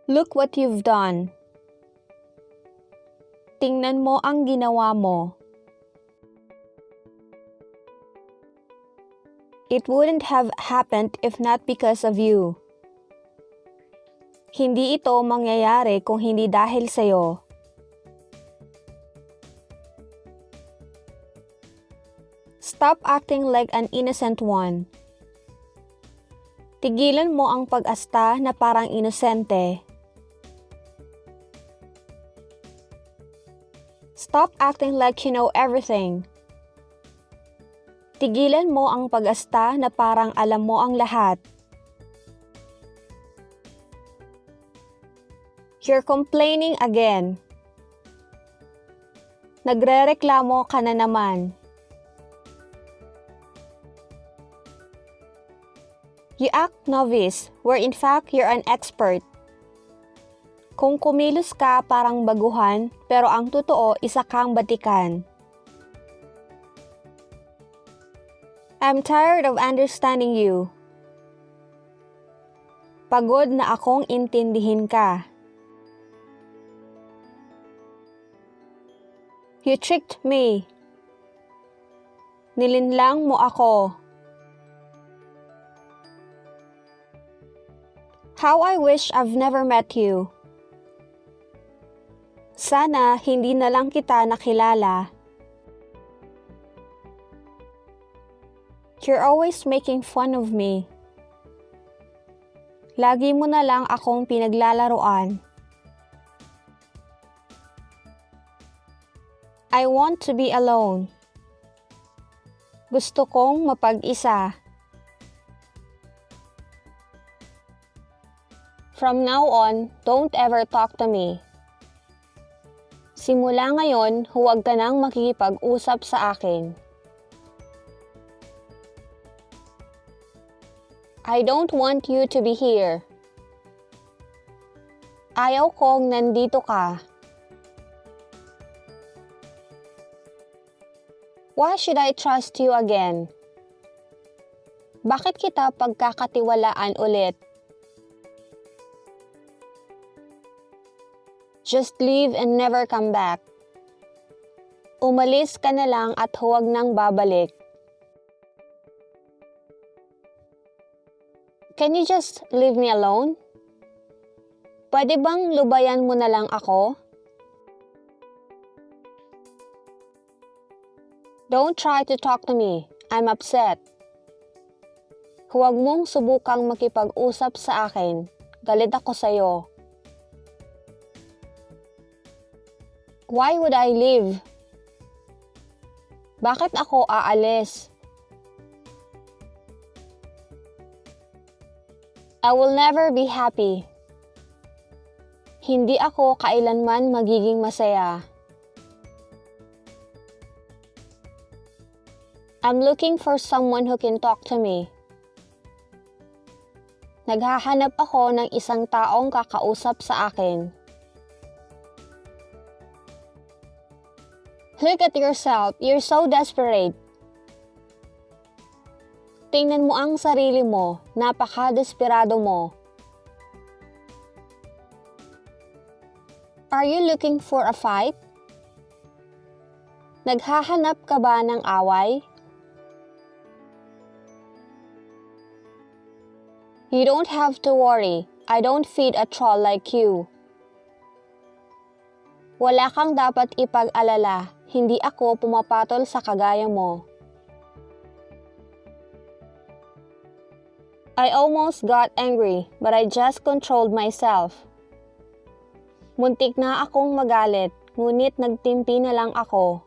Look what you've done. Tingnan mo ang ginawa mo. It wouldn't have happened if not because of you. Hindi ito mangyayari kung hindi dahil sa'yo. Stop acting like an innocent one. Tigilan mo ang pag-asta na parang inosente. Stop acting like you know everything. Tigilan mo ang pag-asta na parang alam mo ang lahat. You're complaining again. Nagrereklamo ka na naman. You act novice, where in fact you're an expert. Kung kumilos ka parang baguhan, pero ang totoo isa kang batikan. I'm tired of understanding you. Pagod na akong intindihin ka. You tricked me. Nilinlang mo ako. How I wish I've never met you. Sana hindi na lang kita nakilala. You're always making fun of me. Lagi mo na lang akong pinaglalaruan. I want to be alone. Gusto kong mapag-isa. From now on, don't ever talk to me. Simula ngayon, huwag ka nang makikipag-usap sa akin. I don't want you to be here. Ayaw kong nandito ka. Why should I trust you again? Bakit kita pagkakatiwalaan ulit? Just leave and never come back. Umalis ka na lang at huwag nang babalik. Can you just leave me alone? Pwede bang lubayan mo na lang ako? Don't try to talk to me. I'm upset. Huwag mong subukang makipag-usap sa akin. Galit ako sa'yo. Why would I leave? Bakit ako aalis? I will never be happy. Hindi ako kailanman magiging masaya. I'm looking for someone who can talk to me. Naghahanap ako ng isang taong kakausap sa akin. Look at yourself. You're so desperate. Tingnan mo ang sarili mo. Napaka-desperado mo. Are you looking for a fight? Naghahanap ka ba ng away? You don't have to worry. I don't feed a troll like you. Wala kang dapat ipag-alala. Hindi ako pumapatol sa kagaya mo. I almost got angry, but I just controlled myself. Muntik na akong magalit, ngunit nagtimpi na lang ako.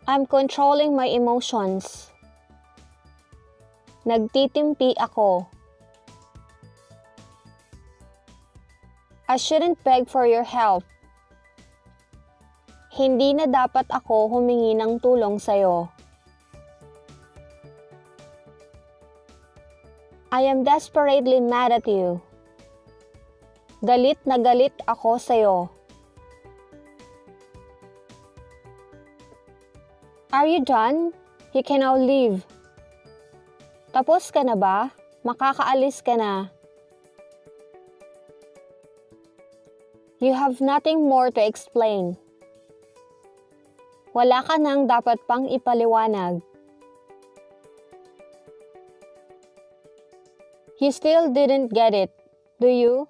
I'm controlling my emotions. Nagtitimpi ako. I shouldn't beg for your help. Hindi na dapat ako humingi ng tulong sa'yo. I am desperately mad at you. Galit na galit ako sa'yo. Are you done? You can now leave. Tapos ka na ba? Makakaalis ka na. You have nothing more to explain. Wala ka nang dapat pang ipaliwanag. You still didn't get it, do you?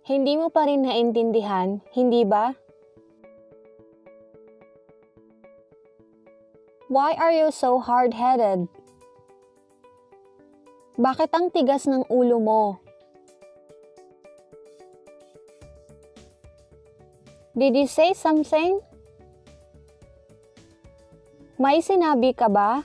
Hindi mo pa rin naintindihan, hindi ba? Why are you so hard-headed? Bakit ang tigas ng ulo mo? Did you say something? May sinabi ka ba?